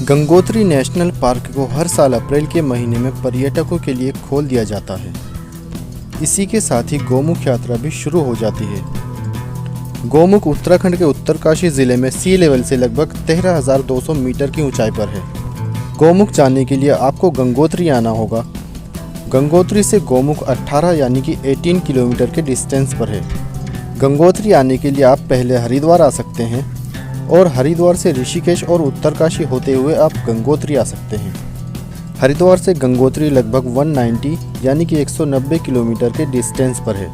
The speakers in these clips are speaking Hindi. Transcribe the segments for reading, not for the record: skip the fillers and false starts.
गंगोत्री नेशनल पार्क को हर साल अप्रैल के महीने में पर्यटकों के लिए खोल दिया जाता है। इसी के साथ ही गौमुख यात्रा भी शुरू हो जाती है। गौमुख उत्तराखंड के उत्तरकाशी जिले में सी लेवल से लगभग 13,200 मीटर की ऊंचाई पर है। गौमुख जाने के लिए आपको गंगोत्री आना होगा। गंगोत्री से गौमुख 18 यानी कि 18 किलोमीटर के डिस्टेंस पर है। गंगोत्री आने के लिए आप पहले हरिद्वार आ सकते हैं और हरिद्वार से ऋषिकेश और उत्तरकाशी होते हुए आप गंगोत्री आ सकते हैं। हरिद्वार से गंगोत्री लगभग 190 यानी कि 190 किलोमीटर के डिस्टेंस पर है।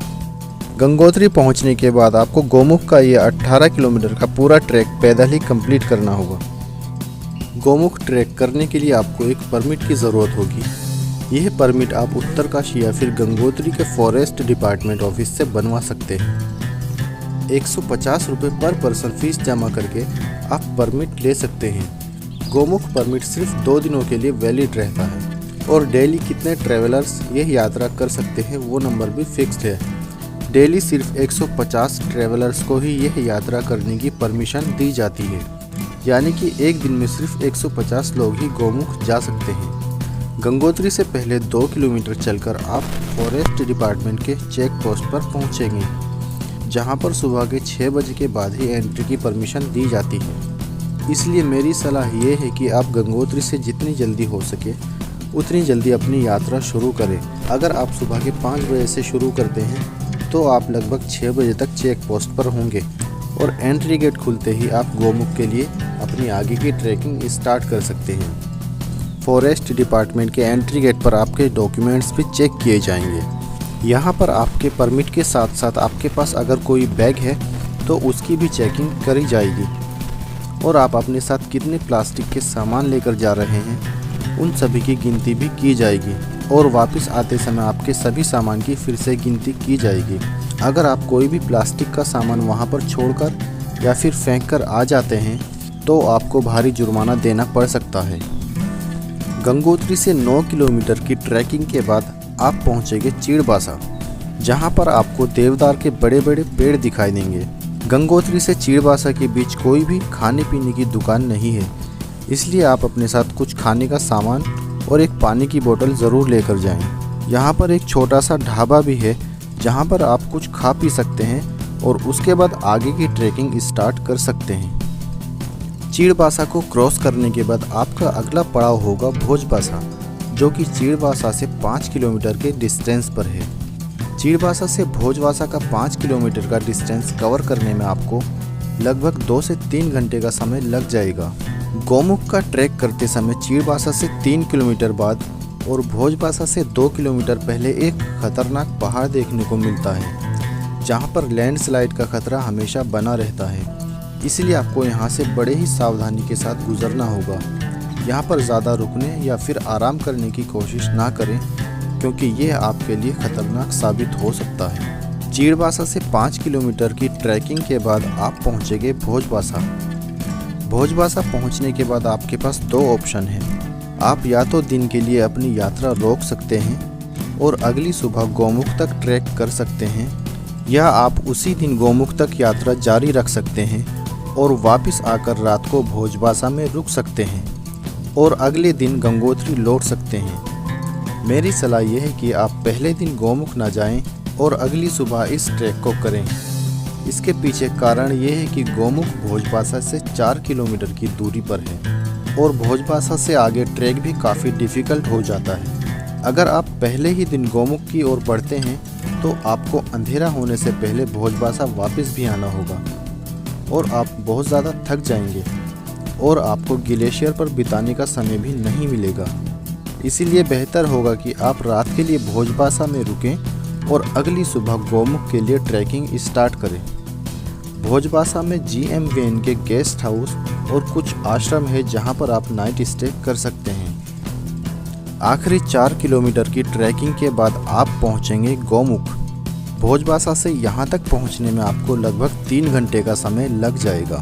गंगोत्री पहुंचने के बाद आपको गौमुख का ये 18 किलोमीटर का पूरा ट्रैक पैदल ही कंप्लीट करना होगा। गौमुख ट्रैक करने के लिए आपको एक परमिट की ज़रूरत होगी। यह परमिट आप उत्तरकाशी या फिर गंगोत्री के फॉरेस्ट डिपार्टमेंट ऑफिस से बनवा सकते हैं। 150 रुपये पर पर्सन फीस जमा करके आप परमिट ले सकते हैं। गौमुख परमिट सिर्फ 2 दिनों के लिए वैलिड रहता है और डेली कितने ट्रैवलर्स यह यात्रा कर सकते हैं वो नंबर भी फिक्स्ड है। डेली सिर्फ 150 ट्रैवलर्स को ही यह यात्रा करने की परमिशन दी जाती है, यानी कि एक दिन में सिर्फ 150 लोग ही गौमुख जा सकते हैं। गंगोत्री से पहले 2 किलोमीटर चलकर आप फॉरेस्ट डिपार्टमेंट के चेक पोस्ट पर पहुँचेंगे, जहां पर सुबह के 6 बजे के बाद ही एंट्री की परमिशन दी जाती है। इसलिए मेरी सलाह ये है कि आप गंगोत्री से जितनी जल्दी हो सके उतनी जल्दी अपनी यात्रा शुरू करें। अगर आप सुबह के 5 बजे से शुरू करते हैं तो आप लगभग 6 बजे तक चेक पोस्ट पर होंगे और एंट्री गेट खुलते ही आप गौमुख के लिए अपनी आगे की ट्रैकिंग स्टार्ट कर सकते हैं। फॉरेस्ट डिपार्टमेंट के एंट्री गेट पर आपके डॉक्यूमेंट्स भी चेक किए जाएंगे। यहाँ पर आपके परमिट के साथ साथ आपके पास अगर कोई बैग है तो उसकी भी चेकिंग करी जाएगी और आप अपने साथ कितने प्लास्टिक के सामान लेकर जा रहे हैं उन सभी की गिनती भी की जाएगी और वापस आते समय आपके सभी सामान की फिर से गिनती की जाएगी। अगर आप कोई भी प्लास्टिक का सामान वहाँ पर छोड़कर या फिर फेंक कर आ जाते हैं तो आपको भारी जुर्माना देना पड़ सकता है। गंगोत्री से 9 किलोमीटर की ट्रैकिंग के बाद आप पहुंचेंगे चीड़बासा, जहां पर आपको देवदार के बड़े बड़े पेड़ दिखाई देंगे। गंगोत्री से चीड़बासा के बीच कोई भी खाने पीने की दुकान नहीं है, इसलिए आप अपने साथ कुछ खाने का सामान और एक पानी की बोतल ज़रूर लेकर जाएं। यहां पर एक छोटा सा ढाबा भी है जहां पर आप कुछ खा पी सकते हैं और उसके बाद आगे की ट्रैकिंग स्टार्ट कर सकते हैं। चीड़बासा को क्रॉस करने के बाद आपका अगला पड़ाव होगा भोजबासा, जो कि चीड़बासा से 5 किलोमीटर के डिस्टेंस पर है। चीड़बासा से भोजबासा का 5 किलोमीटर का डिस्टेंस कवर करने में आपको लगभग 2 से 3 घंटे का समय लग जाएगा। गौमुख का ट्रैक करते समय चीड़बासा से 3 किलोमीटर बाद और भोजबासा से 2 किलोमीटर पहले एक खतरनाक पहाड़ देखने को मिलता है, जहां पर लैंडस्लाइड का खतरा हमेशा बना रहता है। इसलिए आपको यहां से बड़े ही सावधानी के साथ गुजरना होगा। यहाँ पर ज़्यादा रुकने या फिर आराम करने की कोशिश ना करें, क्योंकि यह आपके लिए खतरनाक साबित हो सकता है। चीड़बासा से 5 किलोमीटर की ट्रैकिंग के बाद आप पहुँचेंगे भोजबासा। भोजबासा पहुँचने के बाद आपके पास 2 ऑप्शन हैं। आप या तो दिन के लिए अपनी यात्रा रोक सकते हैं और अगली सुबह गौमुख तक ट्रैक कर सकते हैं, या आप उसी दिन गौमुख तक यात्रा जारी रख सकते हैं और वापस आकर रात को भोजबासा में रुक सकते हैं और अगले दिन गंगोत्री लौट सकते हैं। मेरी सलाह यह है कि आप पहले दिन गौमुख ना जाएं और अगली सुबह इस ट्रैक को करें। इसके पीछे कारण यह है कि गौमुख भोजबासा से 4 किलोमीटर की दूरी पर है और भोजबासा से आगे ट्रैक भी काफ़ी डिफ़िकल्ट हो जाता है। अगर आप पहले ही दिन गौमुख की ओर बढ़ते हैं तो आपको अंधेरा होने से पहले भोजबासा वापस भी आना होगा और आप बहुत ज़्यादा थक जाएंगे और आपको ग्लेशियर पर बिताने का समय भी नहीं मिलेगा। इसीलिए बेहतर होगा कि आप रात के लिए भोजबासा में रुकें और अगली सुबह गौमुख के लिए ट्रैकिंग स्टार्ट करें। भोजबासा में GM वेन के गेस्ट हाउस और कुछ आश्रम है जहां पर आप नाइट स्टे कर सकते हैं। आखिरी 4 किलोमीटर की ट्रैकिंग के बाद आप पहुंचेंगे गौमुख। भोजबासा से यहां तक पहुंचने में आपको लगभग 3 घंटे का समय लग जाएगा।